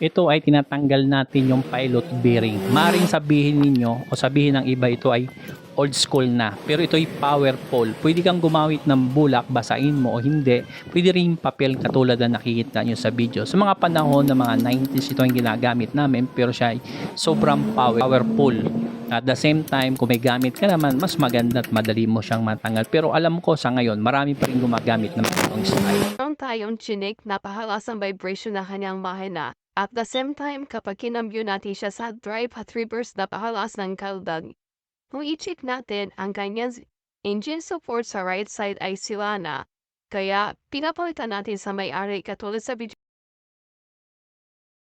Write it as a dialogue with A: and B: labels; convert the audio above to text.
A: ito ay tinatanggal natin yung pilot bearing. Maring sabihin ninyo o sabihin ng iba ito ay old school na. Pero ito ay powerful. Pwede kang gumamit ng bulak, basain mo o hindi. Pwede rin papel katulad na nakikita nyo sa video. Sa mga panahon ng mga 90s ito ang ginagamit namin pero siya ay sobrang powerful. At the same time, kung may gamit ka naman, mas maganda at madali mo siyang matanggal. Pero alam ko sa ngayon, marami pa rin gumagamit ng itong style.
B: Meron tayong chinik na pahalasang vibration na kanyang mahina. At the same time, kapag kinambyo natin siya sa drive at reverse na pahalas ng kaldag, kung i-check natin ang kanyang engine support sa right side ay sila na. Kaya pinapalitan natin sa may-ari katulad sa video